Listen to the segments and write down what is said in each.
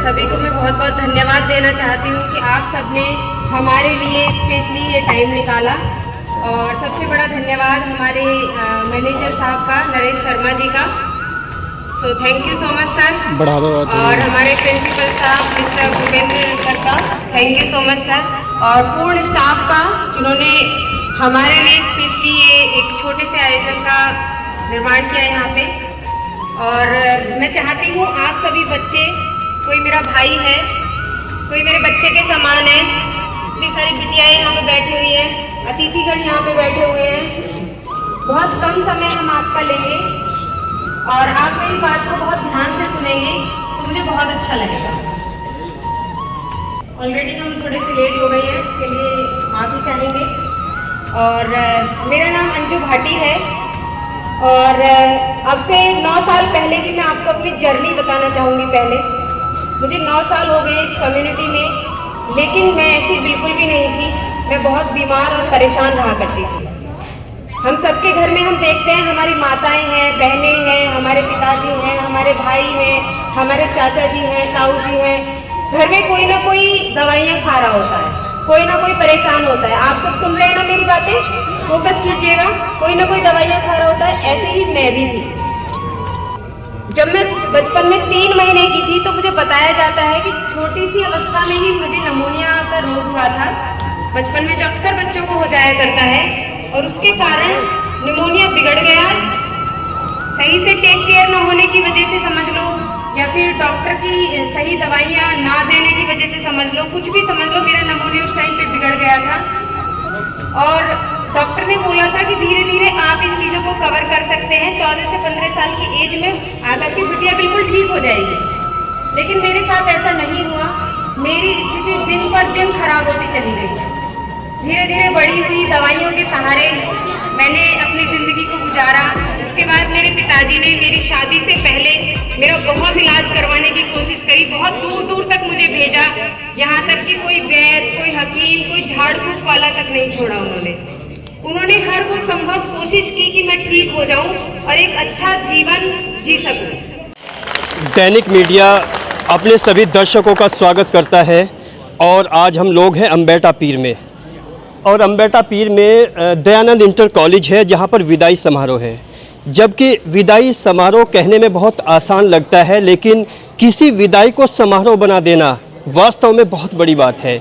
सभी को मैं बहुत बहुत धन्यवाद देना चाहती हूँ कि आप सबने हमारे लिए स्पेशली ये टाइम निकाला। और सबसे बड़ा धन्यवाद हमारे मैनेजर साहब का, नरेश शर्मा जी का। So thank you so much sir. और हमारे प्रिंसिपल साहब मिस्टर भूपेंद्र सर का thank you so much sir. और पूर्ण स्टाफ का जिन्होंने हमारे लिए स्पेशली ये एक छोटे से आयोजन का निर्माण किया यहाँ पे। और मैं चाहती हूँ आप सभी बच्चे, कोई मेरा भाई है, कोई मेरे बच्चे के समान है, इतनी सारी बिटियाएँ यहाँ पे बैठी हुई हैं, अतिथिगण यहाँ पे बैठे हुए हैं। बहुत कम समय हम आपका लेंगे और आप मेरी बात को बहुत ध्यान से सुनेंगे तो मुझे बहुत अच्छा लगेगा। ऑलरेडी हम थोड़े से लेट हो गए हैं, इसके लिए माफ़ी चाहेंगे। और मेरा नाम अंजू भाटी है और अब से 9 साल पहले की मैं आपको अपनी जर्नी बताना चाहूँगी। पहले मुझे 9 साल हो गए इस कम्युनिटी में, लेकिन मैं ऐसी बिल्कुल भी नहीं थी। मैं बहुत बीमार और परेशान रहा करती थी। हम सबके घर में हम देखते हैं हमारी माताएं हैं, बहनें हैं, हमारे पिताजी हैं, हमारे भाई हैं, हमारे चाचा जी हैं, ताऊ जी हैं। घर में कोई ना कोई दवाइयाँ खा रहा होता है, कोई ना कोई परेशान होता है। आप सब सुन रहे हैं ना मेरी बातें, फोकस कीजिएगा। कोई ना कोई दवाइयाँ खा रहा होता है, ऐसे ही मैं भी थी। जब मैं बचपन में 3 महीने की थी तो मुझे बताया जाता है कि छोटी सी अवस्था में ही मुझे निमोनिया का रोग हुआ था। बचपन में जो अक्सर बच्चों को हो जाया करता है, और उसके कारण निमोनिया बिगड़ गया। सही से टेक केयर न होने की वजह से समझ लो, या फिर डॉक्टर की सही दवाइयाँ ना देने की वजह से समझ लो, कुछ भी समझ लो, मेरा निमोनिया उस टाइम पे बिगड़ गया था। और डॉक्टर ने बोला था कि धीरे धीरे आप इन चीज़ों को कवर कर सकते हैं, 14 से 15 साल की एज में आकर के बिटिया बिल्कुल ठीक हो जाएगी। लेकिन मेरे साथ ऐसा नहीं हुआ। मेरी स्थिति दिन पर दिन खराब होती चली गई। धीरे धीरे बड़ी हुई, दवाइयों के सहारे मैंने अपनी ज़िंदगी को गुजारा। उसके बाद मेरे पिताजी ने मेरी शादी से पहले मेरा बहुत इलाज करवाने की कोशिश करी, बहुत दूर दूर तक मुझे भेजा, यहाँ तक कि कोई वैद्य, कोई हकीम, कोई झाड़ फूक वाला तक नहीं छोड़ा उन्होंने हर वो संभव कोशिश की कि मैं ठीक हो जाऊं और एक अच्छा जीवन जी सकूं। दैनिक मीडिया अपने सभी दर्शकों का स्वागत करता है और आज हम लोग हैं अम्बेटा पीर में। और अम्बेटा पीर में दयानंद इंटर कॉलेज है जहां पर विदाई समारोह है। जबकि विदाई समारोह कहने में बहुत आसान लगता है, लेकिन किसी विदाई को समारोह बना देना वास्तव में बहुत बड़ी बात है।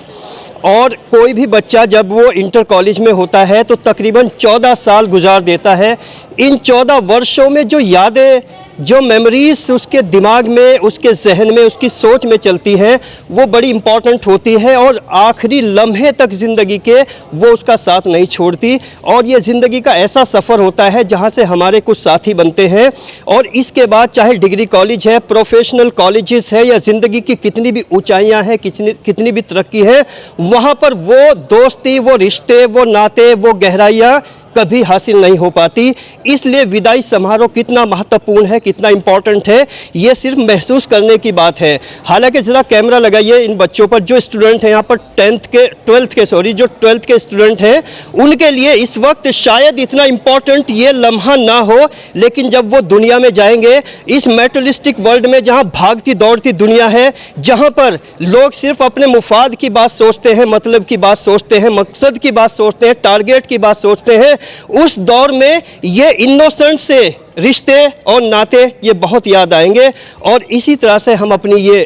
और कोई भी बच्चा जब वो इंटर कॉलेज में होता है तो तकरीबन 14 साल गुजार देता है। इन 14 वर्षों में जो यादें, जो मेमोरीज उसके दिमाग में, उसके जहन में, उसकी सोच में चलती हैं, वो बड़ी इम्पॉर्टेंट होती है और आखिरी लम्हे तक ज़िंदगी के वो उसका साथ नहीं छोड़ती। और ये ज़िंदगी का ऐसा सफ़र होता है जहाँ से हमारे कुछ साथी बनते हैं और इसके बाद चाहे डिग्री कॉलेज है, प्रोफेशनल कॉलेजेस है, या ज़िंदगी की कितनी भी ऊंचाइयाँ हैं, कितनी भी तरक्की है, वहाँ पर वो दोस्ती, वो रिश्ते, वो नाते, वो गहराइयाँ कभी हासिल नहीं हो पाती। इसलिए विदाई समारोह कितना महत्वपूर्ण है, कितना इम्पोर्टेंट है, ये सिर्फ महसूस करने की बात है। हालांकि ज़रा कैमरा लगाइए इन बच्चों पर। जो स्टूडेंट हैं यहाँ पर 12th के स्टूडेंट हैं, उनके लिए इस वक्त शायद इतना इम्पोर्टेंट ये लम्हा ना हो, लेकिन जब वो दुनिया में जाएंगे, इस मेटेरियलिस्टिक वर्ल्ड में जहाँ भागती दौड़ती दुनिया है, जहाँ पर लोग सिर्फ अपने मुफाद की बात सोचते हैं, मतलब की बात सोचते हैं, मकसद की बात सोचते हैं, टारगेट की बात सोचते हैं, उस दौर में ये इनोसेंट से रिश्ते और नाते ये बहुत याद आएंगे। और इसी तरह से हम अपनी ये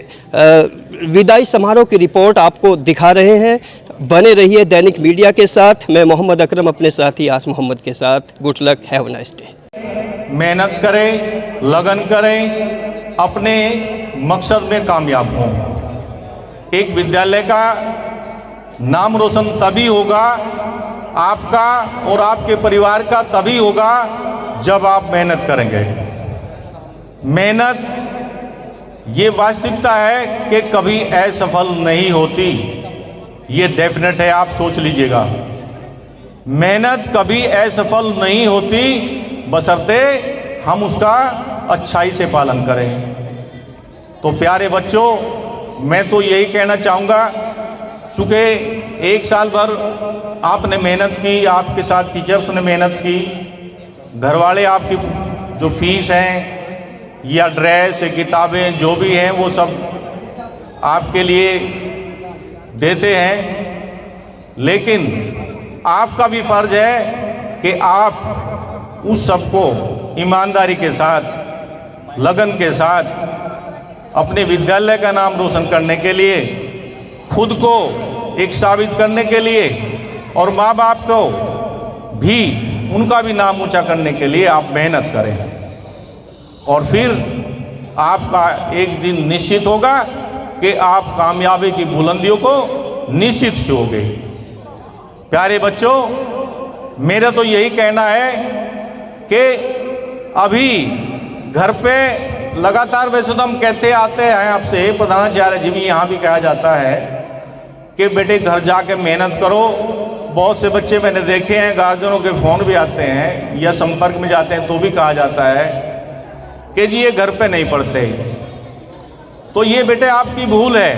विदाई समारोह की रिपोर्ट आपको दिखा रहे हैं। बने रहिए दैनिक मीडिया के साथ। मैं मोहम्मद अकरम अपने साथी आस मोहम्मद के साथ। Good luck, have a nice day. मेहनत करें, लगन करें, अपने मकसद में कामयाब हों। एक विद्यालय का नाम रोशन तभी होगा, आपका और आपके परिवार का तभी होगा जब आप मेहनत करेंगे। मेहनत ये वास्तविकता है कि कभी असफल नहीं होती, ये डेफिनेट है, आप सोच लीजिएगा। मेहनत कभी असफल नहीं होती बशर्ते हम उसका अच्छाई से पालन करें। तो प्यारे बच्चों, मैं तो यही कहना चाहूँगा, चूँकि 1 साल भर आपने मेहनत की, आपके साथ टीचर्स ने मेहनत की, घर वाले आपकी जो फीस हैं या ड्रेस, किताबें जो भी हैं वो सब आपके लिए देते हैं, लेकिन आपका भी फर्ज है कि आप उस सबको ईमानदारी के साथ, लगन के साथ अपने विद्यालय का नाम रोशन करने के लिए, खुद को एक साबित करने के लिए और माँ बाप को भी उनका भी नाम ऊंचा करने के लिए आप मेहनत करें, और फिर आपका एक दिन निश्चित होगा कि आप कामयाबी की बुलंदियों को निश्चित छूओगे। प्यारे बच्चों, मेरा तो यही कहना है कि अभी घर पे लगातार, वैसे तो हम कहते आते हैं आपसे, प्रधानाचार्य जी भी यहाँ भी कहा जाता है कि बेटे घर जाके मेहनत करो। बहुत से बच्चे मैंने देखे हैं, गार्जियनों के फ़ोन भी आते हैं या संपर्क में जाते हैं तो भी कहा जाता है कि जी ये घर पे नहीं पढ़ते। तो ये बेटे आपकी भूल है,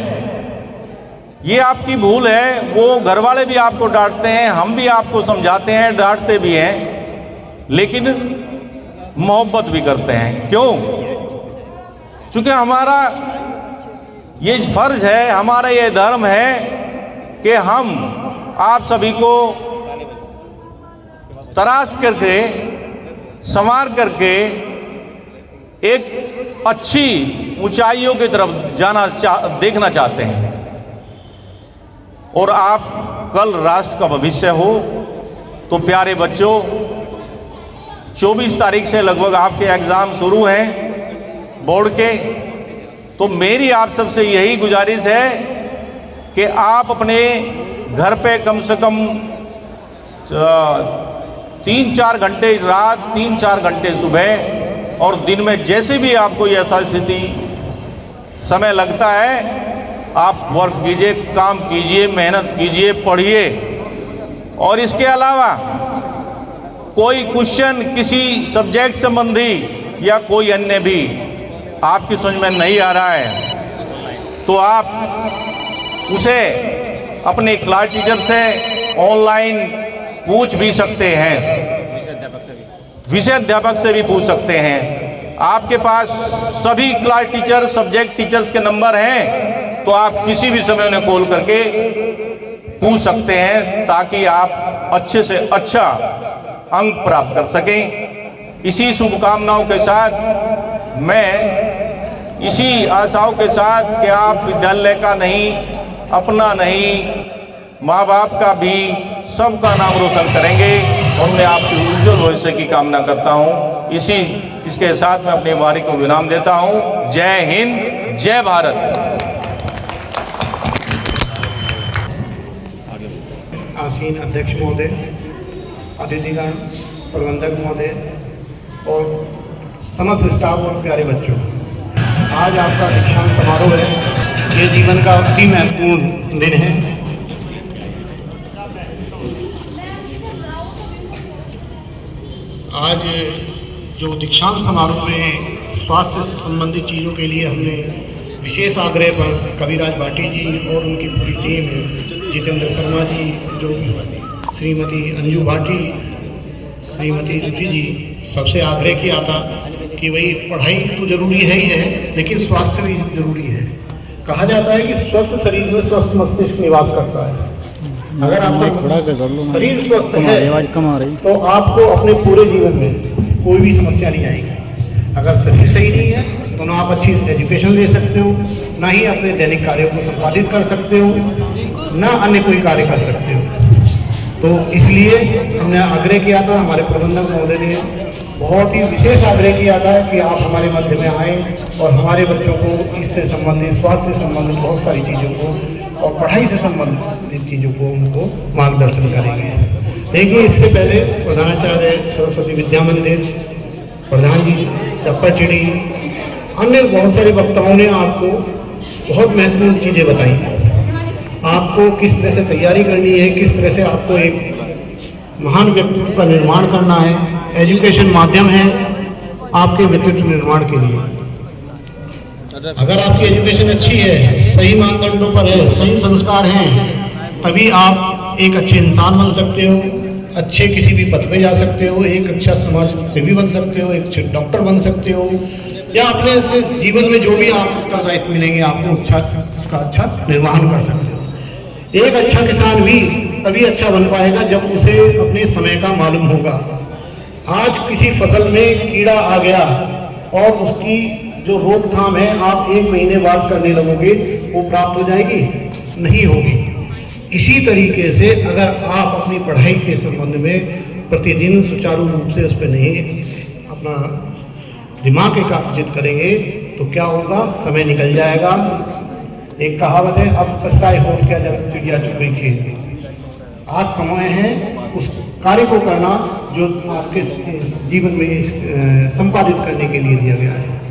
ये आपकी भूल है। वो घर वाले भी आपको डांटते हैं, हम भी आपको समझाते हैं, डांटते भी हैं, लेकिन मोहब्बत भी करते हैं। क्यों? चूँकि हमारा ये फर्ज है, हमारा ये धर्म है कि हम आप सभी को तराश करके, संवार करके एक अच्छी ऊंचाइयों की तरफ देखना चाहते हैं, और आप कल राष्ट्र का भविष्य हो। तो प्यारे बच्चों, 24 तारीख से लगभग आपके एग्ज़ाम शुरू हैं बोर्ड के। तो मेरी आप सबसे यही गुजारिश है कि आप अपने घर पे कम से कम 3-4 घंटे रात, 3-4 घंटे सुबह और दिन में जैसे भी आपको यह स्थिति समय लगता है, आप वर्क कीजिए, काम कीजिए, मेहनत कीजिए, पढ़िए। और इसके अलावा कोई क्वेश्चन किसी सब्जेक्ट संबंधी या कोई अन्य भी आपकी समझ में नहीं आ रहा है तो आप उसे अपने क्लास टीचर से ऑनलाइन पूछ भी सकते हैं, विषय अध्यापक से भी पूछ सकते हैं। आपके पास सभी क्लास टीचर, सब्जेक्ट टीचर्स के नंबर हैं, तो आप किसी भी समय उन्हें कॉल करके पूछ सकते हैं, ताकि आप अच्छे से अच्छा अंक प्राप्त कर सकें। इसी शुभकामनाओं के साथ, मैं इसी आशाओं के साथ कि आप विद्यालय का नहीं, अपना नहीं, माँ बाप का भी, सबका नाम रोशन करेंगे, और मैं आपके उज्जवल भविष्य की कामना करता हूँ। इसके साथ मैं अपनी वारी को विराम देता हूँ। जय हिंद, जय भारत। आसीन अध्यक्ष महोदय, अतिथिगण, प्रबंधक महोदय और समस्त स्टाफ और प्यारे बच्चों, आज आपका दीक्षांत समारोह है। ये जीवन का अति महत्वपूर्ण दिन है। आज जो दीक्षांत समारोह में स्वास्थ्य से संबंधित चीज़ों के लिए हमने विशेष आग्रह पर कविराज भाटी जी और उनकी पूरी टीम, जितेंद्र शर्मा जी, जो श्रीमती अंजू भाटी, श्रीमती रुचि जी, सबसे आग्रह किया था कि वही पढ़ाई तो जरूरी है ही है, लेकिन स्वास्थ्य भी जरूरी है। कहा जाता है कि स्वस्थ शरीर में स्वस्थ मस्तिष्क निवास करता है। अगर आपका शरीर स्वस्थ है तो आपको अपने पूरे जीवन में कोई भी समस्या नहीं आएगी। अगर शरीर सही नहीं है तो ना आप अच्छी एजुकेशन ले सकते हो, ना ही अपने दैनिक कार्यों को संपादित कर सकते हो, ना अन्य कोई कार्य कर सकते हो। तो इसलिए हमने आग्रह किया था, हमारे प्रबंधक महोदय ने बहुत ही विशेष आग्रह किया था कि आप हमारे मध्य में आएँ और हमारे बच्चों को इससे संबंधित, स्वास्थ्य से संबंधित बहुत सारी चीज़ों को और पढ़ाई से संबंधित चीज़ों को उनको मार्गदर्शन करेंगे। देखिए, इससे पहले प्रधानाचार्य सरस्वती विद्या मंदिर, प्रधान जी चप्पाचिड़ी, अन्य बहुत सारे वक्ताओं ने आपको बहुत महत्वपूर्ण चीज़ें बताई। आपको किस तरह से तैयारी करनी है, किस तरह से आपको एक महान व्यक्तित्व का निर्माण करना है। एजुकेशन माध्यम है आपके व्यक्तित्व निर्माण के लिए। अगर आपकी एजुकेशन अच्छी है, सही मानदंडों पर है, सही संस्कार हैं, तभी आप एक अच्छे इंसान बन सकते हो, अच्छे किसी भी पद पे जा सकते हो, एक अच्छा समाज सेवी बन सकते हो, एक अच्छे डॉक्टर बन सकते हो, या अपने से जीवन में जो भी आप उत्तरदायित्व मिलेंगे आपको उसका अच्छा निर्वहन कर सकते हो। एक अच्छा किसान भी तभी अच्छा बन पाएगा जब उसे अपने समय का मालूम होगा। आज किसी फसल में कीड़ा आ गया और उसकी जो रोकथाम है आप 1 महीने बाद करने लगोगे, वो प्राप्त हो जाएगी? नहीं होगी। इसी तरीके से अगर आप अपनी पढ़ाई के संबंध में प्रतिदिन सुचारू रूप से उस पर नहीं अपना दिमाग एकाग्रचित करेंगे तो क्या होगा, समय निकल जाएगा। एक कहावत है, अब पछताए हो क्या जब चिड़िया चुग गई खेत। आज समय है उस कार्य को करना जो आपके जीवन में संपादित करने के लिए दिया गया है।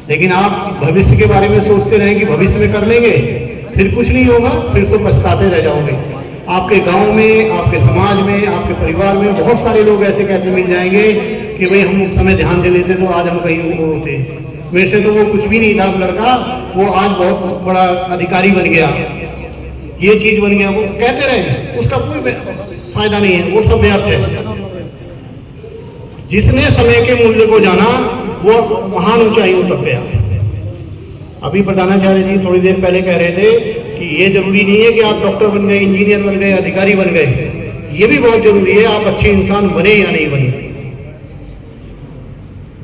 लेकिन आप भविष्य के बारे में सोचते रहें कि भविष्य में कर लेंगे, फिर कुछ नहीं होगा, फिर तो पछताते रह जाओगे। आपके गांव में, आपके समाज में, आपके परिवार में बहुत सारे लोग ऐसे कहते मिल जाएंगे कि भाई हम उस समय ध्यान दे लेते तो आज हम कहीं वो होते। मेरे से तो वो कुछ भी नहीं था लड़का, वो आज बहुत बड़ा अधिकारी बन गया, ये चीज बन गया। वो कहते रहे, उसका कोई फायदा नहीं है, वो सब व्यर्थ है। जिसने समय के मूल्य को जाना वो महान ऊंचाइयों तक गया। अभी प्रधानाचार्य जी थोड़ी देर पहले कह रहे थे कि ये जरूरी नहीं है कि आप डॉक्टर बन गए, इंजीनियर बन गए, अधिकारी बन गए। ये भी बहुत जरूरी है आप अच्छे इंसान बने या नहीं बने।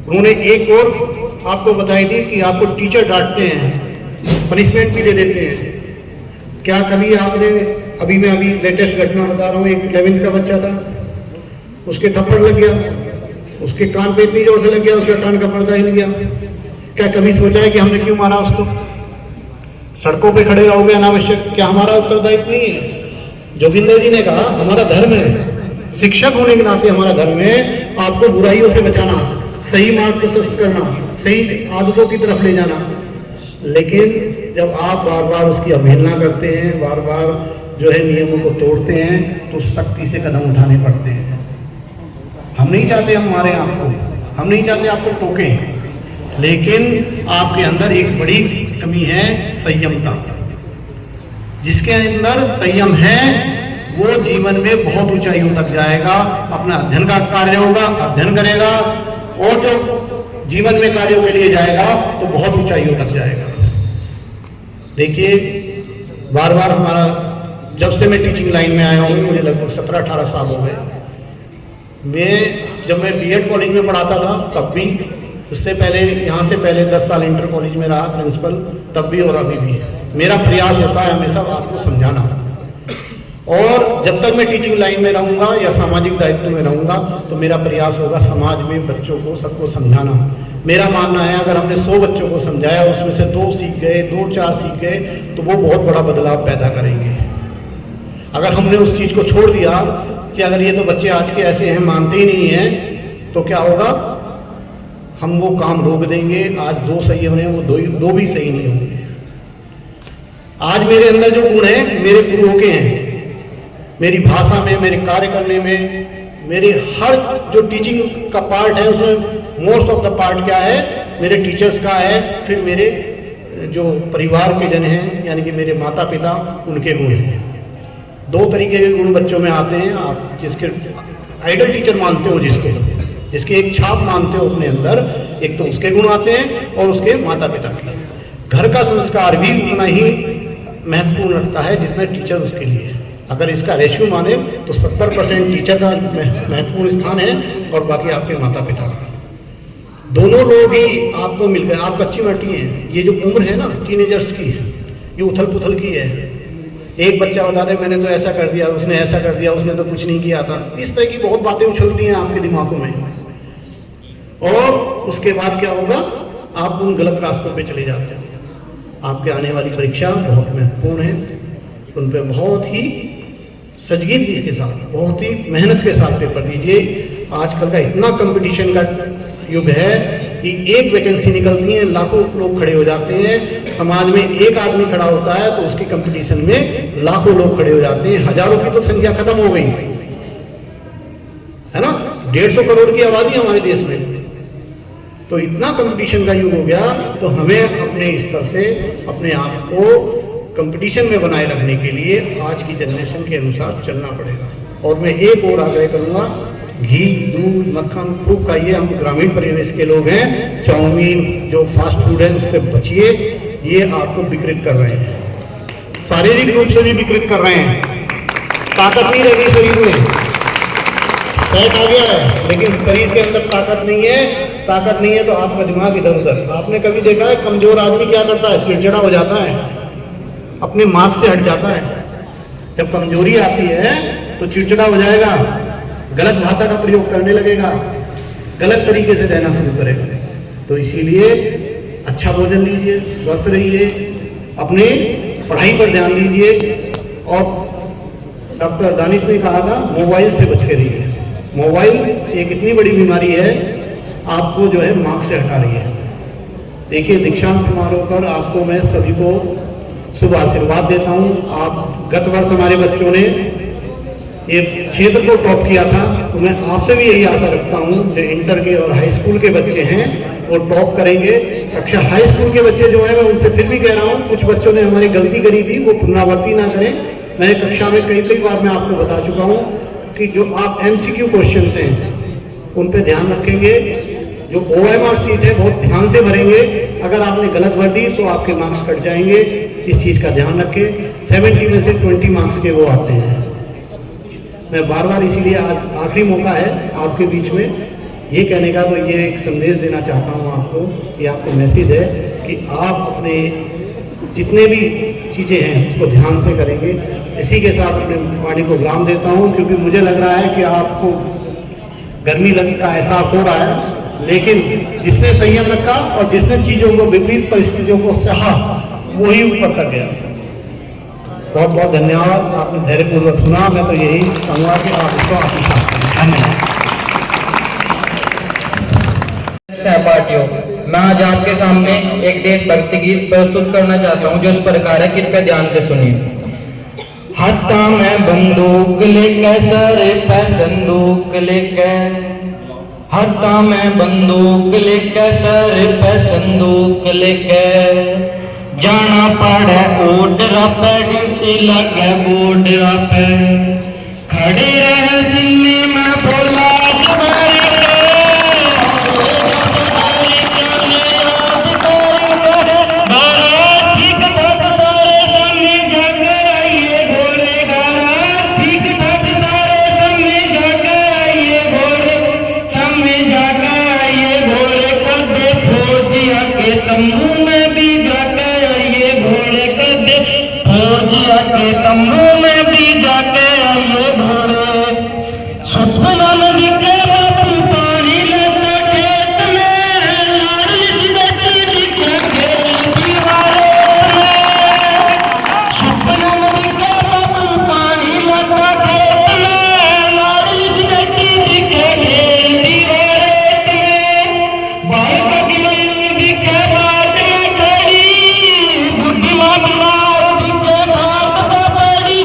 उन्होंने एक और आपको बताई थी कि आपको टीचर डांटते हैं, पनिशमेंट भी दे देते हैं। क्या कभी आपने, अभी मैं लेटेस्ट घटना बता रहा हूँ, एक 11th का बच्चा था, उसके थप्पड़ लग गया, उसके कान पे इतनी जोर से लग गया, उसका कान का पर्दा हिल गया। क्या कभी सोचा है कि हमने क्यों मारा उसको? सड़कों पे खड़े रहोगे अनावश्यक, क्या हमारा उत्तरदायित्व नहीं है? जोगिंदर जी ने कहा हमारा धर्म है, शिक्षक होने के नाते हमारा धर्म है आपको बुराइयों से बचाना, सही मार्ग प्रशस्त करना, सही आदतों की तरफ ले जाना। लेकिन जब आप बार बार उसकी अवहेलना करते हैं, बार बार जो है नियमों को तोड़ते हैं, तो सख्ती से कदम उठाने पड़ते हैं। हम नहीं चाहते हम मारें आपको, हम नहीं चाहते आपको टोकें, लेकिन आपके अंदर एक बड़ी कमी है, संयमता। जिसके अंदर संयम है वो जीवन में बहुत ऊंचाइयों तक जाएगा, अपना अध्ययन का कार्य होगा, अध्ययन करेगा, और जो जीवन में कार्यों के लिए जाएगा तो बहुत ऊंचाइयों तक जाएगा। देखिए, बार बार हमारा, जब से मैं टीचिंग लाइन में आया हूँ, मुझे लगभग 17-18 साल हो गए। जब मैं बीएड कॉलेज में पढ़ाता था तब भी, उससे पहले, यहाँ से पहले 10 साल इंटर कॉलेज में रहा प्रिंसिपल, तब भी और अभी भी मेरा प्रयास होता है हमेशा आपको समझाना। और जब तक मैं टीचिंग लाइन में रहूँगा या सामाजिक दायित्व में रहूँगा तो मेरा प्रयास होगा समाज में बच्चों को, सबको समझाना। मेरा मानना है अगर हमने 100 बच्चों को समझाया, उसमें से 2 सीख गए, 2-4 सीख गए, तो वो बहुत बड़ा बदलाव पैदा करेंगे। अगर हमने उस चीज़ को छोड़ दिया कि अगर ये तो बच्चे आज के ऐसे हैं, मानते ही नहीं हैं, तो क्या होगा, हम वो काम रोक देंगे। आज 2 सही हो रहे हैं, वो 2 भी सही नहीं होंगे। आज मेरे अंदर जो गुण है मेरे गुरुओं के हैं, मेरी भाषा में, मेरे कार्य करने में, मेरे हर जो टीचिंग का पार्ट है उसमें मोस्ट ऑफ द पार्ट क्या है, मेरे टीचर्स का है। फिर मेरे जो परिवार के जन हैं, यानी कि मेरे माता पिता, उनके गुण हैं। 2 तरीके के गुण बच्चों में आते हैं। आप जिसके आइडल टीचर मानते हो, जिसके एक छाप मानते हो अपने अंदर, एक तो उसके गुण आते हैं और उसके माता पिता के। घर का संस्कार भी उतना ही महत्वपूर्ण रखता है जितना टीचर उसके लिए। अगर इसका रेशियो माने तो 70% टीचर का महत्वपूर्ण स्थान है और बाकी आपके माता पिता का। दोनों लोग ही आपको मिल गए, आप कच्ची मट्टी हैं। ये जो उम्र है ना टीनेजर्स की, ये उथल पुथल की है। एक बच्चा बता दे मैंने तो ऐसा कर दिया, उसने ऐसा कर दिया, उसने तो कुछ नहीं किया था। इस तरह की बहुत बातें उछलती हैं आपके दिमागों में, और उसके बाद क्या होगा, आप उन गलत रास्तों पे चले जाते हैं। आपके आने वाली परीक्षा बहुत महत्वपूर्ण है, उन पर बहुत ही संजीदगी के साथ, बहुत ही मेहनत के साथ पेपर दीजिए। आजकल का इतना कंपटीशन का युग है कि एक वैकेंसी निकलती है, लाखों लोग खड़े हो जाते हैं। समाज में एक आदमी खड़ा होता है तो उसकी कंपटीशन में लाखों लोग खड़े हो जाते हैं। हजारों की तो संख्या खत्म हो गई है ना, 150 करोड़ की आबादी हमारे देश में। तो इतना कंपटीशन का युग हो गया, तो हमें अपने स्तर से अपने आप को कंपटीशन में बनाए रखने के लिए आज की जनरेशन के अनुसार चलना पड़ेगा। और मैं एक और आग्रह करूंगा घी, दूध, मक्खन खूब खाइए। हम ग्रामीण परिवेश के लोग हैं। चाउमीन जो फास्ट फूड है उससे बचिए, ये आपको विकृत कर रहे हैं, शारीरिक रूप से भी विकृत कर रहे हैं। ताकत नहीं रहेगी शरीर में, फैट आ गया है लेकिन शरीर के अंदर ताकत नहीं है। ताकत नहीं है तो आपका दिमाग इधर उधर। आपने कभी देखा है कमजोर आदमी क्या करता है? चिड़चिड़ा हो जाता है, अपने मार्ग से हट जाता है। जब कमजोरी आती है तो चिड़चिड़ा हो जाएगा, गलत भाषा का प्रयोग करने लगेगा, गलत तरीके से रहना शुरू करेगा। तो इसीलिए अच्छा भोजन लीजिए, स्वस्थ रहिए, अपने पढ़ाई पर ध्यान दीजिए। और डॉक्टर दानिश ने कहा था मोबाइल से बच के रहिए। मोबाइल एक इतनी बड़ी बीमारी है, आपको जो है मार्ग से हटा रही है। देखिए, दीक्षांत समारोह पर आपको मैं सभी को शुभ आशीर्वाद देता हूँ। आप गत वर्ष हमारे बच्चों ने ये क्षेत्र को टॉप किया था, तो मैं आपसे भी यही आशा रखता हूँ जो इंटर के और हाई स्कूल के बच्चे हैं वो टॉप करेंगे। कक्षा हाई स्कूल के बच्चे जो हैं मैं उनसे फिर भी कह रहा हूँ, कुछ बच्चों ने हमारी गलती करी थी, वो पुनरावृत्ति ना करें। मैं कक्षा में कई बार मैं आपको बता चुका हूँ कि जो आप MCQ क्वेश्चन हैं उन पर ध्यान रखेंगे। जो OMR सीट है बहुत ध्यान से भरेंगे। अगर आपने गलत भर दी तो आपके मार्क्स कट जाएंगे, इस चीज़ का ध्यान रखें। 70 में से 20 मार्क्स के वो आते हैं। मैं बार बार इसीलिए आज आखिरी मौका है आपके बीच में ये कहने का, तो ये एक संदेश देना चाहता हूँ आपको, ये आपको मैसेज है कि आप अपने जितने भी चीज़ें हैं उसको ध्यान से करेंगे। इसी के साथ अपने वाणी को विराम देता हूँ, क्योंकि मुझे लग रहा है कि आपको गर्मी का एहसास हो रहा है, लेकिन जिसने संयम रखा और जिसने चीज़ों को, विपरीत परिस्थितियों को सहा, वही ऊपर तक गया। बहुत बहुत धन्यवाद, आपने धैर्यपूर्वक सुना। मैं तो यही कहूँगा कि आप इसको आत्मसात करें। धन्यवाद। सहपाठियों, मैं आज आपके सामने एक देशभक्ति गीत प्रस्तुत करना चाहता हूँ जो इस प्रकार है, कृपया ध्यान से सुनिए। हाथा में बंदूक लेके, सर पे संदूक लेके, हाथा में बंदूक लेके, सर पे संदूक लेके, जाना पड़े ओडरा पे, ड्यूटी लगे बोडरा पे, खड़े रहे सिन्ने में बोला के तंबू में भी जाके आइए भोरे, सपना में दिखे बापू पानी लेते खेत में, लाडली बेटी दिखे खेल दीवारे में, सपना में दिखे बापू पानी लेते खेत में, लाडली बेटी दिखे खेल दीवारे में, बालका की मम्मी दिखे बात में खड़ी, बुढ़ी माँ बीमार दिखे घाट पे पड़ी,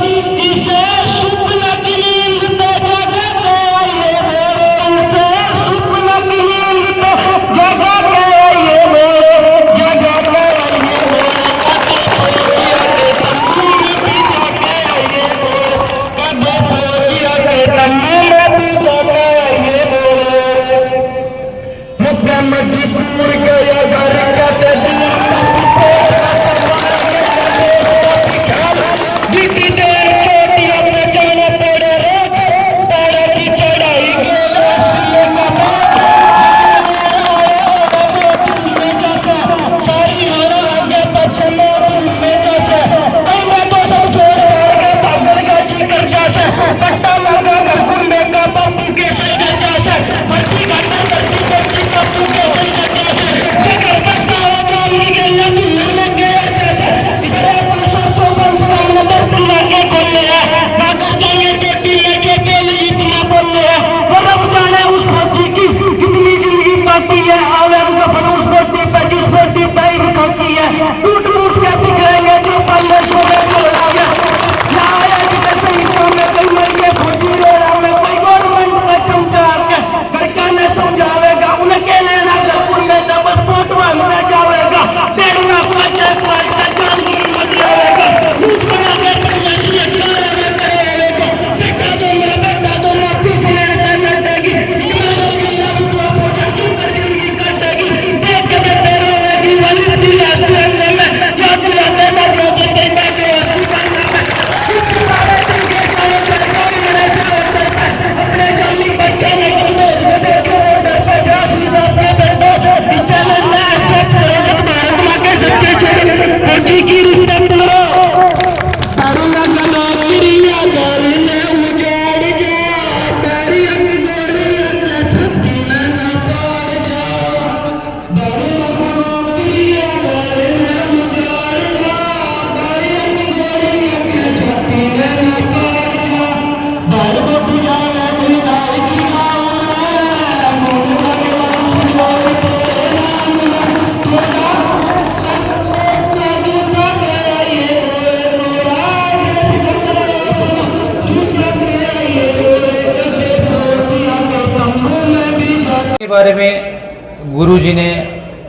बारे में गुरुजी ने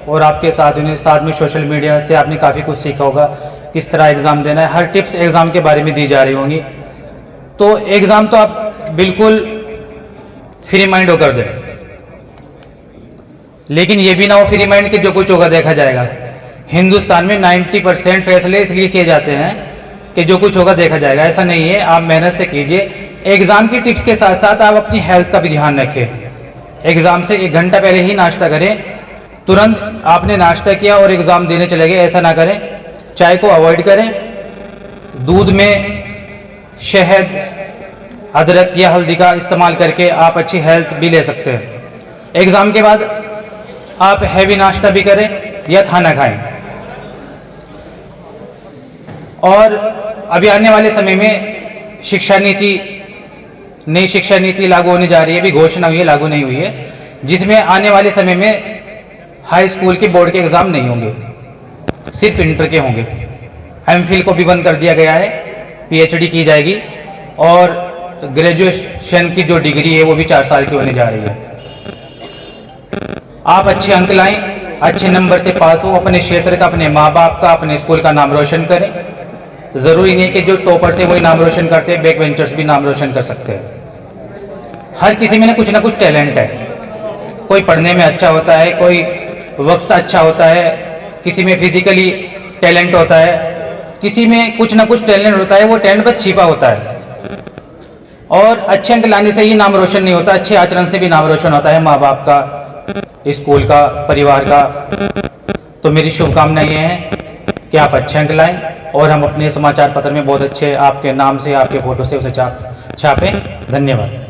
और आपके साथ में सोशल मीडिया से आपने काफ़ी कुछ सीखा होगा, किस तरह एग्ज़ाम देना है, हर टिप्स एग्ज़ाम के बारे में दी जा रही होंगी। तो एग्ज़ाम तो आप बिल्कुल फ्री माइंड होकर दें, लेकिन ये भी ना हो फ्री माइंड कि जो कुछ होगा देखा जाएगा। हिंदुस्तान में 90% फैसले इसलिए किए जाते हैं कि जो कुछ होगा देखा जाएगा, ऐसा नहीं है। आप मेहनत से कीजिए। एग्ज़ाम की टिप्स के साथ साथ आप अपनी हेल्थ का भी ध्यान रखें। एग्ज़ाम से 1 घंटा पहले ही नाश्ता करें। तुरंत आपने नाश्ता किया और एग्ज़ाम देने चले गए, ऐसा ना करें। चाय को अवॉइड करें। दूध में शहद, अदरक या हल्दी का इस्तेमाल करके आप अच्छी हेल्थ भी ले सकते हैं। एग्ज़ाम के बाद आप हैवी नाश्ता भी करें या खाना खाएं। और अभी आने वाले समय में शिक्षा नीति, नई शिक्षा नीति लागू होने जा रही है, अभी घोषणा हुई है, लागू नहीं हुई है, जिसमें आने वाले समय में हाई स्कूल के बोर्ड के एग्ज़ाम नहीं होंगे, सिर्फ इंटर के होंगे। एमफिल को भी बंद कर दिया गया है, पीएचडी की जाएगी और ग्रेजुएशन की जो डिग्री है वो भी 4 साल की होने जा रही है। आप अच्छे अंक लाएं, अच्छे नंबर से पास हो, अपने क्षेत्र का, अपने माँ बाप का, अपने स्कूल का नाम रोशन करें। ज़रूरी नहीं कि जो टॉपर से वही नाम रोशन करते हैं, बैक बेंचर्स भी नाम रोशन कर सकते हैं। हर किसी में ना कुछ टैलेंट है। कोई पढ़ने में अच्छा होता है, कोई वक्त अच्छा होता है, किसी में फिजिकली टैलेंट होता है, किसी में कुछ ना कुछ टैलेंट होता है, वो टैलेंट बस छिपा होता है। और अच्छे अंक लाने से ही नाम रोशन नहीं होता, अच्छे आचरण से भी नाम रोशन होता है, माँ बाप का, स्कूल का, परिवार का। तो मेरी शुभकामनाएं ये हैं कि आप अच्छे अंक लाएं और हम अपने समाचार पत्र में बहुत अच्छे आपके नाम से, आपके फ़ोटो से उसे छापें। धन्यवाद।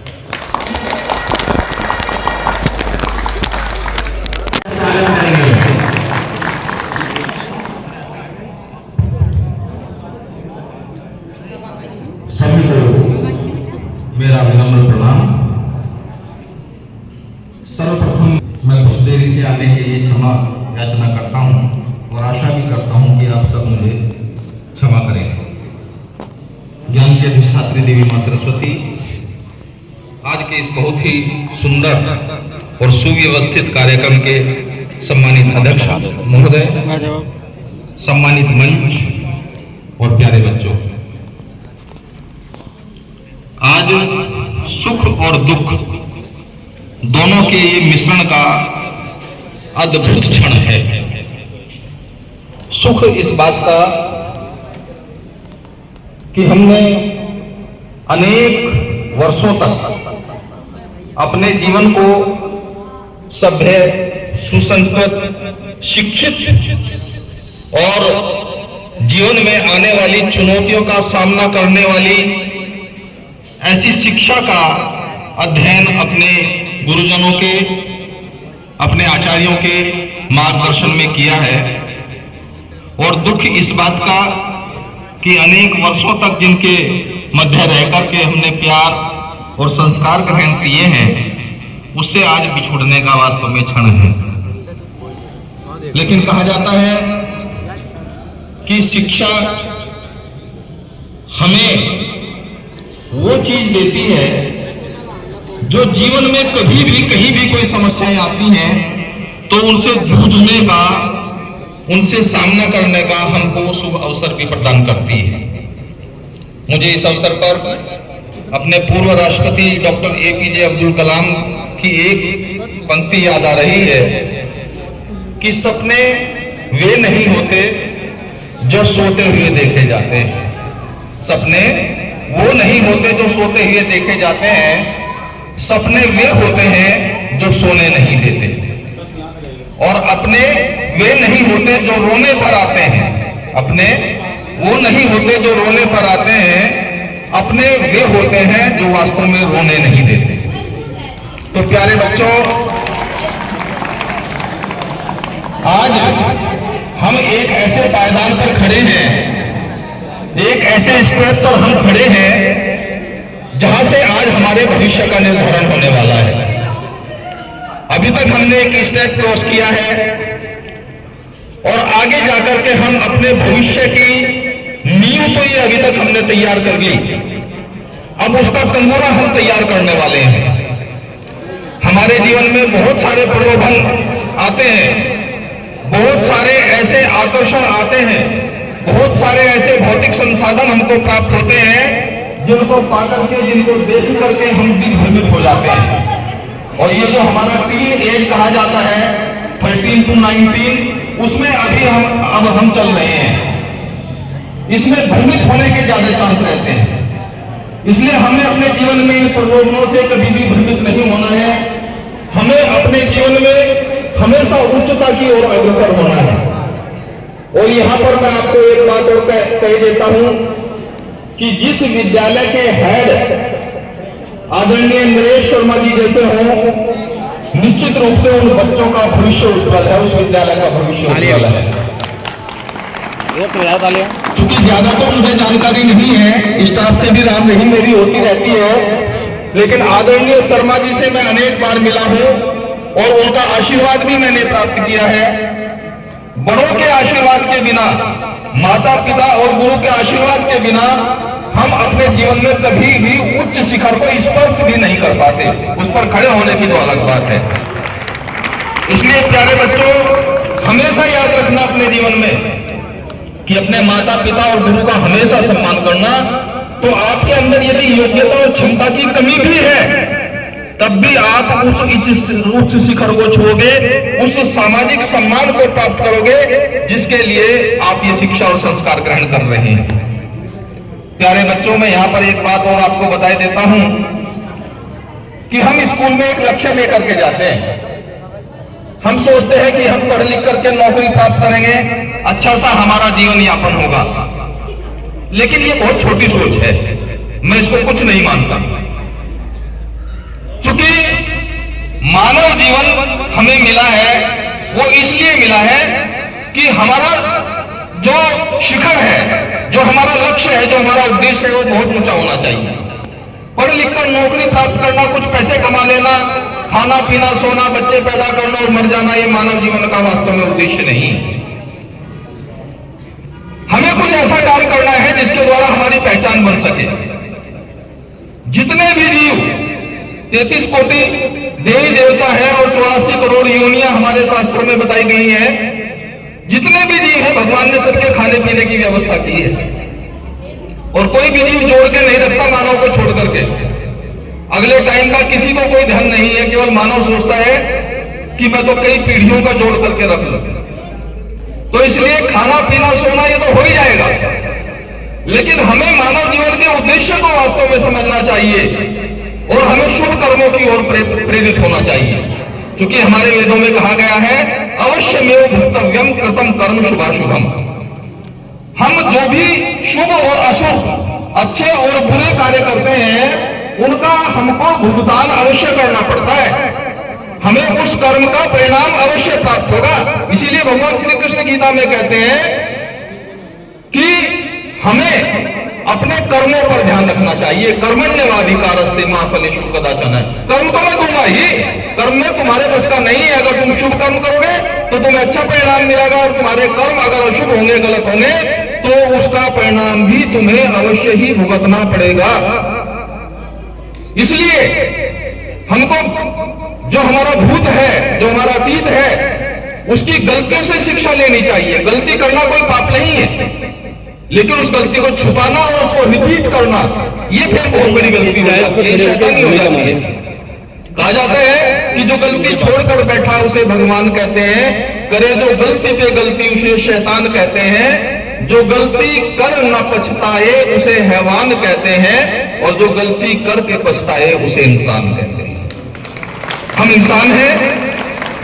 सभी को मेरा विनम्र प्रणाम। सर्वप्रथम मैं कुछ देरी से आने के लिए क्षमा याचना करता हूं और आशा भी करता हूं कि आप सब मुझे क्षमा करेंगे। ज्ञान की अधिष्ठात्री देवी मां सरस्वती आज के इस बहुत ही सुंदर और सुव्यवस्थित कार्यक्रम के सम्मानित अध्यक्ष महोदय, सम्मानित मंच और प्यारे बच्चों, आज सुख और दुख दोनों के ये मिश्रण का अद्भुत क्षण है। सुख इस बात का कि हमने अनेक वर्षों तक अपने जीवन को सभ्य, सुसंस्कृत, शिक्षित और जीवन में आने वाली चुनौतियों का सामना करने वाली ऐसी शिक्षा का अध्ययन अपने गुरुजनों के, अपने आचार्यों के मार्गदर्शन में किया है। और दुख इस बात का कि अनेक वर्षों तक जिनके मध्य रह करके हमने प्यार और संस्कार ग्रहण किए हैं, उससे आज बिछुड़ने का वास्तव में क्षण है। लेकिन कहा जाता है कि शिक्षा हमें वो चीज देती है जो जीवन में कभी भी कहीं भी कोई समस्याएं आती हैं तो उनसे जूझने का, उनसे सामना करने का हमको शुभ अवसर भी प्रदान करती है। मुझे इस अवसर पर अपने पूर्व राष्ट्रपति डॉक्टर APJ अब्दुल कलाम की एक पंक्ति याद आ रही है कि सपने वे नहीं होते जो सोते हुए देखे जाते हैं। सपने वो नहीं होते जो सोते हुए देखे जाते हैं, सपने वे होते हैं जो सोने नहीं देते। और अपने वे नहीं होते जो रोने पर आते हैं, अपने वो नहीं होते जो रोने पर आते हैं, अपने वे होते हैं जो वास्तव में रोने नहीं देते। तो प्यारे बच्चों, आज हम एक ऐसे पायदान पर खड़े हैं, एक ऐसे स्टेज पर हम खड़े हैं जहां से आज हमारे भविष्य का निर्धारण होने वाला है। अभी तक हमने एक स्टेज क्रॉस किया है और आगे जाकर के हम अपने भविष्य की नींव तो ये अभी तक हमने तैयार कर ली, अब उसका कंगोरा हम तैयार करने वाले हैं। हमारे जीवन में बहुत सारे प्रलोभन आते हैं, बहुत सारे ऐसे आकर्षण आते हैं, बहुत सारे ऐसे भौतिक संसाधन हमको प्राप्त होते हैं जिनको पा करके, जिनको देख करके हम दिग्भ्रमित हो जाते हैं। और ये जो हमारा टीन एज कहा जाता है 13 to 19, उसमें अभी हम चल रहे हैं। इसमें भ्रमित होने के ज्यादा चांस रहते हैं, इसलिए हमें अपने जीवन में इन प्रलोभनों से कभी भी भ्रमित नहीं होना है। हमें अपने जीवन में हमेशा उच्चता की ओर अग्रसर होना है। और यहां पर मैं आपको एक बात और कह देता हूं कि जिस विद्यालय के हेड आदरणीय नरेश शर्मा जी जैसे हों, निश्चित रूप से उन बच्चों का भविष्य उज्जवल है, उस विद्यालय का भविष्य उज्जवल है। क्योंकि ज्यादा तो मुझे जानकारी नहीं है, स्टाफ से भी राम रहीम मेरी होती रहती है, लेकिन आदरणीय शर्मा जी से मैं अनेक बार मिला हूं और उनका आशीर्वाद भी मैंने प्राप्त किया है। बड़ों के आशीर्वाद के बिना, माता पिता और गुरु के आशीर्वाद के बिना हम अपने जीवन में कभी भी उच्च शिखर को स्पर्श भी नहीं कर पाते। उस पर खड़े होने की तो अलग बात है। इसलिए प्यारे बच्चों, हमेशा याद रखना अपने जीवन में कि अपने माता पिता और गुरु का हमेशा सम्मान करना। तो आपके अंदर यदि योग्यता और क्षमता की कमी भी है, तब भी आप उस उच्च शिखर को छूओगे, उस सामाजिक सम्मान को प्राप्त करोगे जिसके लिए आप ये शिक्षा और संस्कार ग्रहण कर रहे हैं। प्यारे बच्चों, मैं यहां पर एक बात और आपको बता देता हूं कि हम स्कूल में एक लक्ष्य लेकर के जाते हैं। हम सोचते हैं कि हम पढ़ लिख करके नौकरी प्राप्त करेंगे, अच्छा सा हमारा जीवन यापन होगा, लेकिन ये बहुत छोटी सोच है। मैं इसको कुछ नहीं मानता, क्योंकि मानव जीवन हमें मिला है वो इसलिए मिला है कि हमारा जो शिखर है, जो हमारा लक्ष्य है, जो हमारा उद्देश्य है, वो बहुत ऊंचा होना चाहिए। पढ़ लिख कर नौकरी प्राप्त करना, कुछ पैसे कमा लेना, खाना पीना सोना, बच्चे पैदा करना और मर जाना, ये मानव जीवन का वास्तव में उद्देश्य नहीं है। हमें कुछ ऐसा काम करना है जिसके द्वारा हमारी पहचान बन सके। जितने भी जीव 33 कोटि देवी देवता है और 84 करोड़ योनियां हमारे शास्त्रों में बताई गई हैं, जितने भी जीव हैं भगवान ने सबके खाने पीने की व्यवस्था की है। और कोई भी जीव जोड़ के नहीं रखता मानव को छोड़ करके। अगले टाइम का किसी को कोई ध्यान नहीं है, केवल मानव सोचता है कि मैं तो कई पीढ़ियों का जोड़ करके रख लूं। तो इसलिए खाना पीना सोना ये तो हो ही जाएगा, लेकिन हमें मानव जीवन के उद्देश्य को वास्तव में समझना चाहिए और हमें शुभ कर्मों की ओर प्रेरित होना चाहिए। क्योंकि हमारे वेदों में कहा गया है, अवश्यमेव भुक्तव्यम कृतम कर्म शुभाशुभम। हम जो भी शुभ और अशुभ, अच्छे और बुरे कार्य करते हैं, उनका हमको भुगतान अवश्य करना पड़ता है। हमें उस कर्म का परिणाम अवश्य प्राप्त होगा। इसीलिए भगवान श्री कृष्ण गीता में कहते हैं कि हमें अपने कर्मों पर ध्यान रखना चाहिए। कर्मण्यवाधिकारस्ते मा फलेषु कदाचन। कर्म तो मैं दूंगा ही, कर्म में तुम्हारे बस का नहीं है। अगर तुम शुभ कर्म करोगे तो तुम्हें अच्छा परिणाम मिलेगा, और तुम्हारे कर्म अगर अशुभ होंगे, गलत होंगे, तो उसका परिणाम भी तुम्हें अवश्य ही भुगतना पड़ेगा। इसलिए हमको जो हमारा भूत है, जो हमारा अतीत है, उसकी गलतियों से शिक्षा लेनी चाहिए। गलती करना कोई पाप नहीं है, लेकिन उस गलती को छुपाना और उसको रिपीट करना, ये फिर बहुत बड़ी गलती हो जाती है, शैतानी हो जाती है। कहा जाता है कि जो गलती छोड़कर बैठा उसे भगवान कहते हैं, करे जो गलती पे गलती उसे शैतान कहते हैं, जो गलती कर न पछताए उसे हैवान कहते हैं, और जो गलती करके पछताए उसे इंसान कहते हैं। हम इंसान हैं,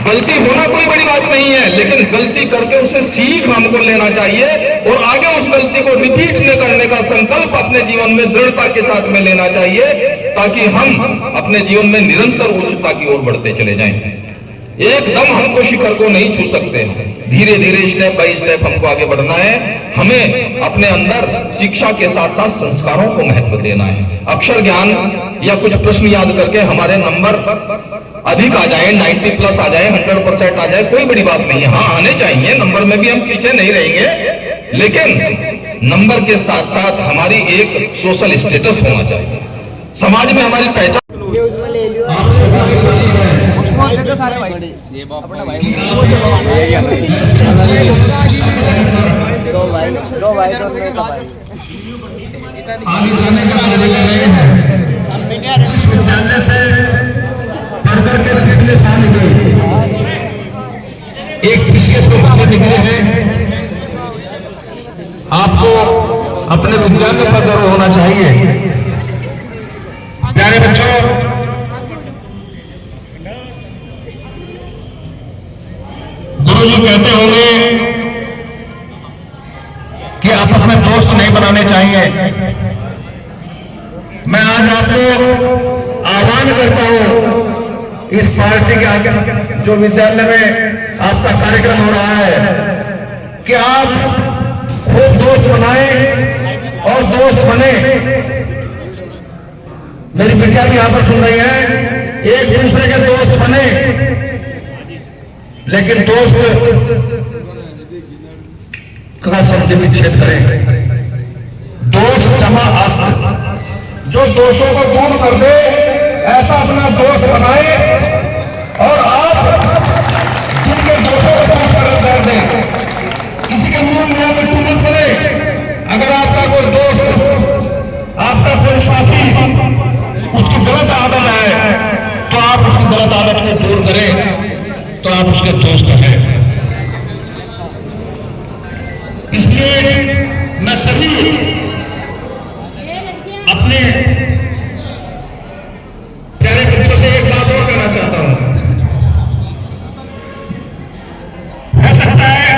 गलती होना कोई बड़ी बात नहीं है, लेकिन गलती करके उसे सीख हमको लेना चाहिए और आगे उस गलती को रिपीट न करने का संकल्प अपने जीवन में दृढ़ता के साथ में लेना चाहिए, ताकि हम अपने जीवन में निरंतर उच्चता की ओर बढ़ते चले जाएं। एकदम हमको शिखर को नहीं छू सकते, धीरे धीरे स्टेप बाय स्टेप हमको आगे बढ़ना है। हमें अपने अंदर शिक्षा के साथ साथ संस्कारों को महत्व देना है। अक्षर ज्ञान या कुछ प्रश्न याद करके हमारे नंबर अधिक आ जाए, 90+ आ जाए, 100% आ जाए, कोई बड़ी बात नहीं है। हाँ, आने चाहिए, नंबर में भी हम पीछे नहीं रहेंगे, लेकिन नंबर के साथ साथ हमारी एक सोशल स्टेटस होना चाहिए, समाज में हमारी पहचान। आप सभी के साथी हैं आगे जाने का कार्य कर रहे हैं। जिस विद्यालय से पढ़ करके पिछले साल गए, एक विशेष रूप से निकले हैं, आपको अपने विद्यालय पर गर्व होना चाहिए। प्यारे बच्चों, गुरुजी कहते होंगे कि आपस में दोस्त नहीं बनाने चाहिए। मैं आज आपको आह्वान करता हूं, इस पार्टी के आगे जो विद्यालय में आपका कार्यक्रम हो रहा है, कि आप खूब दोस्त बनाएं और दोस्त बने। मेरी बेटियां भी यहां पर सुन रही हैं, एक दूसरे के दोस्त बने, लेकिन दोस्त का शब्द विच्छेद करें। दोस्त जमा आस्था, जो दोषों को दूर कर दे, ऐसा अपना दोस्त बनाए, और आप जिनके दोषों को दूर कर दें, किसी के मुंह में आकर तू मत करे। अगर आपका कोई दोस्त, आपका कोई साथी उसकी गलत आदत है, तो आप उसकी गलत आदत को दूर करें, तो आप उसके दोस्त हैं। इसलिए मैं सभी अपने प्यारे बच्चों से एक बात और कहना चाहता हूं। हो सकता है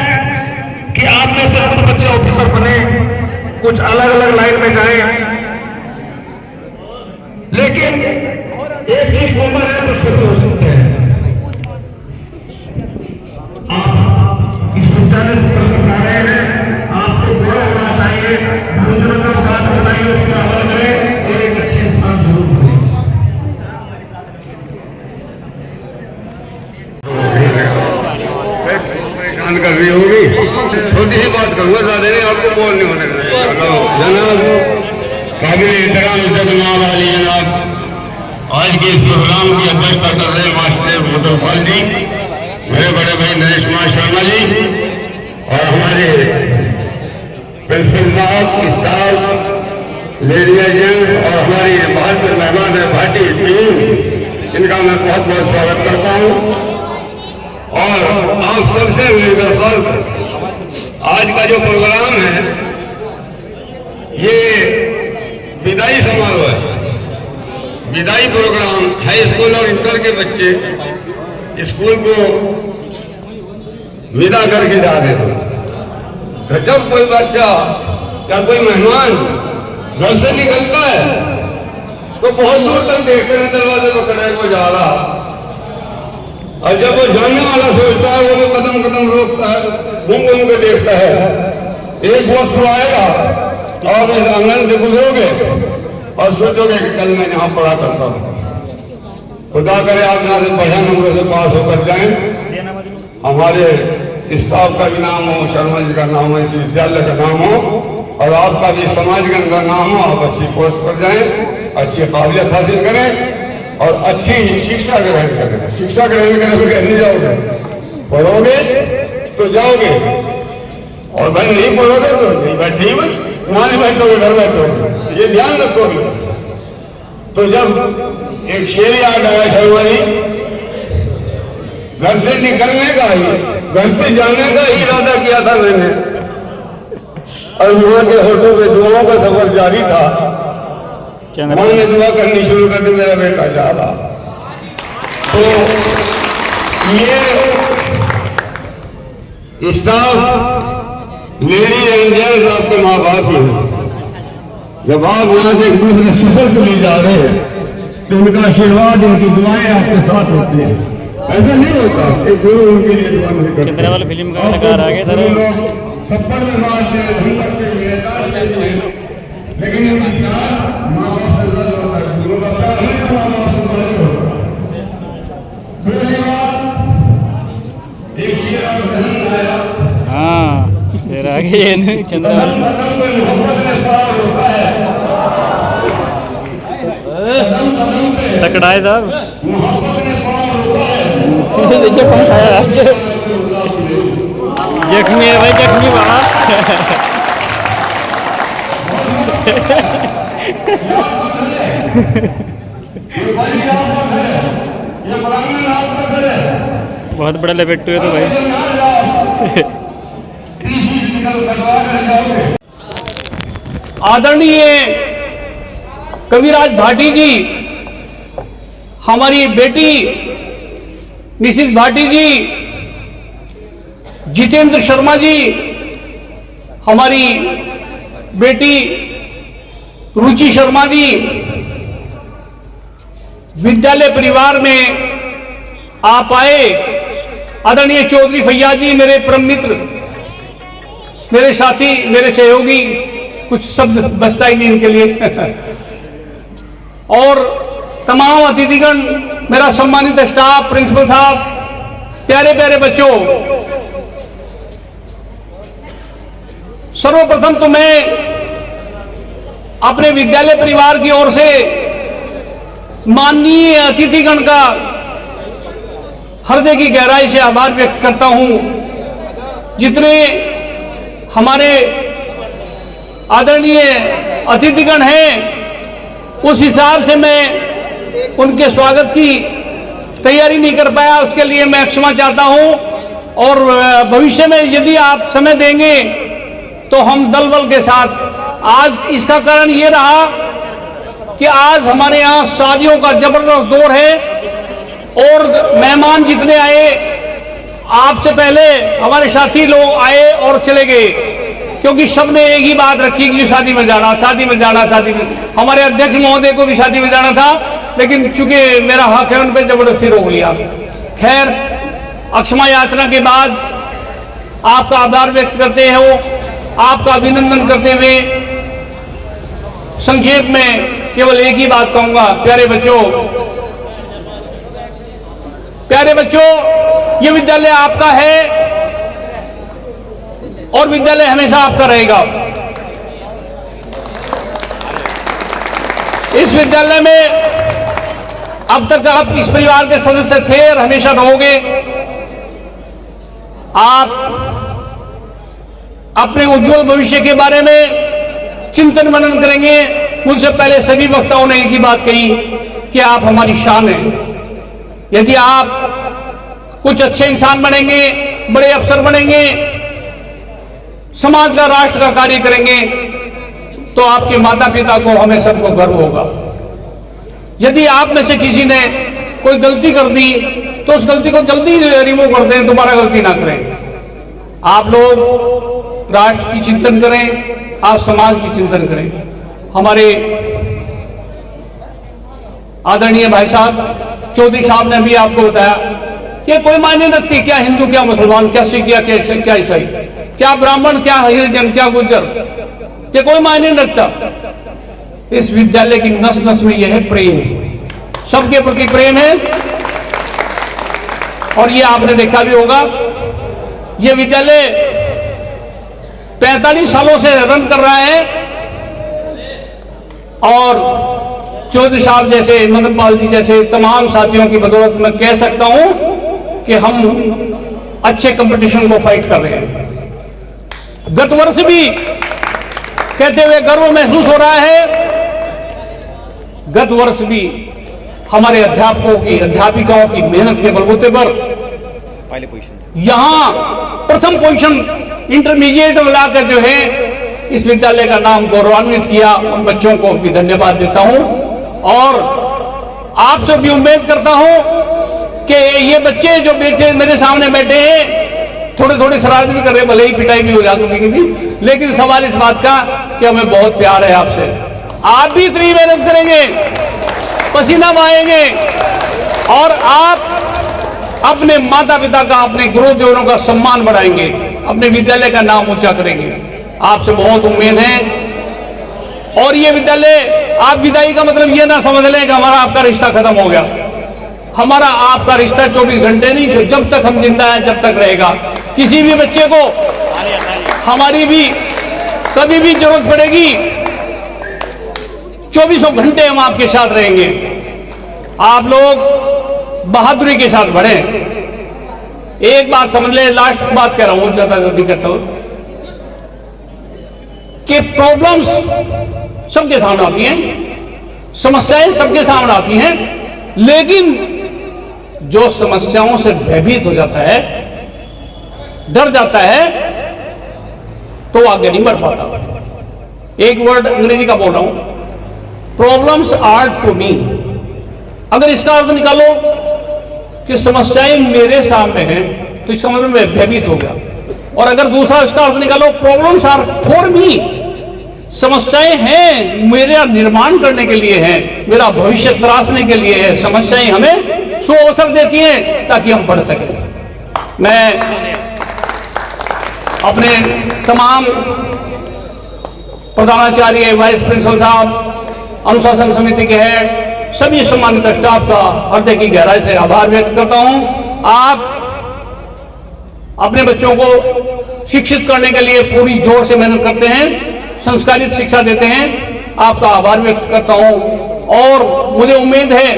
कि आप में से कुछ बच्चे ऑफिसर बने, कुछ अलग अलग लाइन में जाएं, लेकिन एक चीज कॉमन है, तो सभी हो सकते हैं। आप इस विद्यालय से पढ़कर जा रहे हैं, आपको गौरव होना चाहिए। गुरुजनों का बात बनाइए, उस पर अमल करें और एक अच्छे इंसान जरूर बने। परेशान कर रही होगी, छोटी सी बात करूंगा, ज्यादा नहीं, आपको बोल नहीं होने जनाब। काबिल एहतराम जनाब वाली जनाब, आज के इस प्रोग्राम की अध्यक्षता कर रहे मास्टर मुदलपाल जी, मेरे बड़े भाई नरेश कुमार शर्मा जी, और हमारे प्रिंसिपल साहब, स्टाफ, लेडीज जेंट्स, और हमारी बहादुर मेहमान है भाटी टीम, इनका मैं बहुत बहुत स्वागत करता हूं। और आप सबसे मेरी दरख्वास्त, आज का जो प्रोग्राम है ये विदाई समारोह है, विदाई प्रोग्राम। हाई स्कूल और इंटर के बच्चे स्कूल को विदा करके जा रहे थे। जब कोई बच्चा या कोई मेहमान घर से निकलता है तो बहुत दूर तक देखते हैं दरवाजे पर खड़े को जा रहा, और जब वो जाने वाला सोचता है, वो भी कदम कदम रोकता है, घूम घूम के देखता है। एक वक्त आएगा और इस आंगन से गुजरोगे और सोचोगे कि कल मैं यहाँ पढ़ा करता हूँ। खुदा करे आप यहाँ से बढ़िया नंबरों से पास होकर जाएं, हमारे स्टाफ का भी नाम हो, शर्मा जी का नाम हो, इस विद्यालय का नाम हो, और आपका भी समाजगण का नाम हो। आप अच्छी पोस्ट पर जाएं, अच्छी काबिलियत हासिल करें और अच्छी शिक्षा ग्रहण करें। शिक्षा ग्रहण करें तो नहीं जाओगे, पढ़ोगे तो जाओगे, और भाई नहीं पढ़ोगे तो नहीं बैठे, बस वहां नहीं बैठोगे, घर बैठोगे, ये ध्यान रखोगे। तो जब एक शेर याद आया शर्मा जी, घर से निकलने का ही, घर से जाने का ही इरादा किया था मैंने, और वहां के होटल पे दुआओं का सफर जारी था। मां ने दुआ करनी शुरू कर दी, मेरा बेटा जा रहा। तो ये स्टाफ मेरी एंजल्स आपके माँ बाप ही हैं। जब आप यहाँ से एक दूसरे सफर के लिए जा रहे हैं तो उनका आशीर्वाद, उनकी दुआएं आपके साथ होती हैं। ऐसा नहीं होता एक गुरु उनके लिए दुआ नहीं करता। चंद्रा वाला फिल्म का कलाकार आ गए थे, थप्पड़ में मारते हैं, धमक देते हैं, लेकिन इनका माँ बाप से ज्यादा होता है, गुरु का प्यार है, माँ बाप से बड़ा होता है। एक शेर और बहन आया, हाँ फिर आगे चंद्रा तकड़ा है साहब। जख्म खाया जख्मी है भाई, जख्मी बाबा। बहुत बड़ा लपेटू है तो भाई। आदरणीय कविराज भाटी जी, हमारी बेटी मिसिस भाटी जी, जितेंद्र शर्मा जी, हमारी बेटी रुचि शर्मा जी, विद्यालय परिवार में आप आए। आदरणीय चौधरी फैयाज जी, मेरे परम मित्र, मेरे साथी, मेरे सहयोगी, कुछ शब्द बचता ही नहीं इनके लिए। और तमाम अतिथिगण, मेरा सम्मानित स्टाफ, प्रिंसिपल साहब, प्यारे प्यारे बच्चों, सर्वप्रथम तो मैं अपने विद्यालय परिवार की ओर से माननीय अतिथिगण का हृदय की गहराई से आभार व्यक्त करता हूं। जितने हमारे आदरणीय अतिथिगण हैं, उस हिसाब से मैं उनके स्वागत की तैयारी नहीं कर पाया, उसके लिए मैं क्षमा चाहता हूं। और भविष्य में यदि आप समय देंगे तो हम दल बल के साथ, आज इसका कारण ये रहा कि आज हमारे यहाँ शादियों का जबरदस्त दौर है और मेहमान जितने आए, आपसे पहले हमारे साथी लोग आए और चले गए, क्योंकि सबने एक ही बात रखी कि शादी में जाना, शादी में जाना, शादी में। हमारे अध्यक्ष महोदय को भी शादी में जाना था, लेकिन चूंकि मेरा हक है उन पर जबरदस्ती रोक लिया। खैर, अक्षमा याचना के बाद आपका आभार व्यक्त करते हो, आपका अभिनंदन करते हुए संक्षेप में केवल एक ही बात कहूंगा। प्यारे बच्चों, ये विद्यालय आपका है और विद्यालय हमेशा आपका रहेगा। इस विद्यालय में अब तक आप इस परिवार के सदस्य थे और हमेशा रहोगे। आप अपने उज्जवल भविष्य के बारे में चिंतन मनन करेंगे। मुझसे पहले सभी वक्ताओं ने एक ही बात कही कि आप हमारी शान हैं। यदि आप कुछ अच्छे इंसान बनेंगे, बड़े अफसर बनेंगे, समाज का, राष्ट्र का कार्य करेंगे, तो आपके माता पिता को, हमें सबको गर्व होगा। यदि आप में से किसी ने कोई गलती कर दी तो उस गलती को जल्दी रिमूव कर दें, दोबारा गलती ना करें। आप लोग राष्ट्र की चिंतन करें, आप समाज की चिंतन करें। हमारे आदरणीय भाई साहब चौधरी साहब ने भी आपको बताया कि कोई मायने नहीं रखती क्या हिंदू, क्या मुसलमान, क्या सिख, क्या ईसाई, क्या ब्राह्मण, क्या हरिजन, क्या गुर्जर, ये कोई मायने नहीं रखता। इस विद्यालय की नस नस में यह है प्रेम, सबके प्रति प्रेम है। और ये आपने देखा भी होगा, ये विद्यालय 45 सालों से रन कर रहा है और चौधरी साहब जैसे, मदन पाल जी जैसे तमाम साथियों की बदौलत मैं कह सकता हूं कि हम अच्छे कंपटीशन को फाइट कर रहे हैं। गत वर्ष भी कहते हुए गर्व महसूस हो रहा है, गत वर्ष भी हमारे अध्यापकों की, अध्यापिकाओं की मेहनत के बलबूते पर यहां प्रथम पोजीशन इंटरमीडिएट मिलाकर जो है इस विद्यालय का नाम गौरवान्वित किया। उन बच्चों को भी धन्यवाद देता हूं और आपसे भी उम्मीद करता हूं कि ये बच्चे जो बैठे मेरे सामने बैठे हैं, थोड़े थोड़े शरारत भी कर रहे, भले ही पिटाई भी हो जाती कभी कभी, लेकिन सवाल इस बात का कि हमें बहुत प्यार है आपसे। आप भी इतनी मेहनत करेंगे, पसीना बहाएंगे और आप अपने माता पिता का, अपने गुरुजनों का सम्मान बढ़ाएंगे, अपने विद्यालय का नाम ऊंचा करेंगे। आपसे बहुत उम्मीद है। और ये विद्यालय, आप विदाई का मतलब ये ना समझ लें कि हमारा आपका रिश्ता खत्म हो गया। हमारा आपका रिश्ता 24 घंटे नहीं, जब तक हम जिंदा हैं जब तक रहेगा। किसी भी बच्चे को हमारी भी कभी भी जरूरत पड़ेगी, 24 घंटे हम आपके साथ रहेंगे। आप लोग बहादुरी के साथ बढ़ें, एक बात समझ ले, लास्ट बात कह रहा हूं, ज्यादा नहीं करता हूं, कि प्रॉब्लम्स सबके सामने आती हैं, समस्याएं सबके सामने आती हैं, लेकिन जो समस्याओं से भयभीत हो जाता है, डर जाता है, तो आगे नहीं बढ़ पाता। एक वर्ड अंग्रेजी का बोल रहा हूं, प्रॉब्लम्स आर टू मी। अगर इसका अर्थ निकालो कि समस्याएं मेरे सामने हैं, तो इसका मतलब मैं भयभीत हो गया। और अगर दूसरा इसका अर्थ निकालो, प्रॉब्लम्स आर फॉर मी, समस्याएं हैं मेरा निर्माण करने के लिए हैं, मेरा भविष्य तराशने के लिए है। समस्याएं हमें सो अवसर देती हैं ताकि हम बढ़ सकें। मैं अपने तमाम प्रधानाचार्य, वाइस प्रिंसिपल साहब, अनुशासन समिति के हेड, सभी सम्मानित स्टाफ का हृदय की गहराई से आभार व्यक्त करता हूं। आप अपने बच्चों को शिक्षित करने के लिए पूरी जोर से मेहनत करते हैं, संस्कारित शिक्षा देते हैं, आपका आभार व्यक्त करता हूं। और मुझे उम्मीद है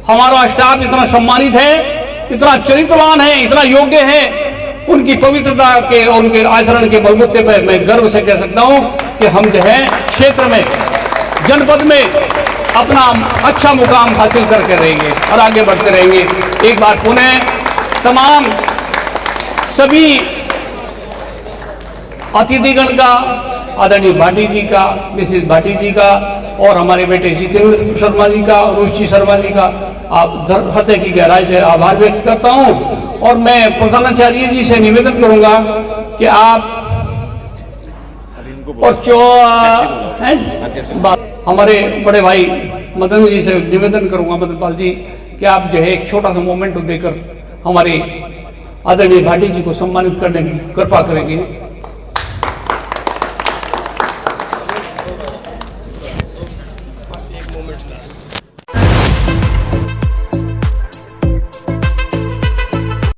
हमारा स्टाफ इतना सम्मानित है, इतना चरित्रवान है, इतना योग्य है, उनकी पवित्रता के और उनके आचरण के बलबूते पर मैं गर्व से कह सकता हूं कि हम जो है क्षेत्र में, जनपद में अपना अच्छा मुकाम हासिल करके रहेंगे और आगे बढ़ते रहेंगे। एक बार पुनः तमाम सभी अतिथिगण का, आदरणीय भाटी जी का, मिसेस भाटी जी का, और हमारे बेटे जितेंद्र शर्मा जी का, रुचि शर्मा जी का आप हृदय की गहराई से आभार व्यक्त करता हूं। और मैं प्रधानाचार्य जी से निवेदन करूंगा कि आप और हमारे बड़े भाई मदन जी से निवेदन करूंगा, मदन पाल जी, कि आप जो है एक छोटा सा मोमेंट देकर हमारे आदरणीय भाटी जी को सम्मानित करने की कृपा करेंगे।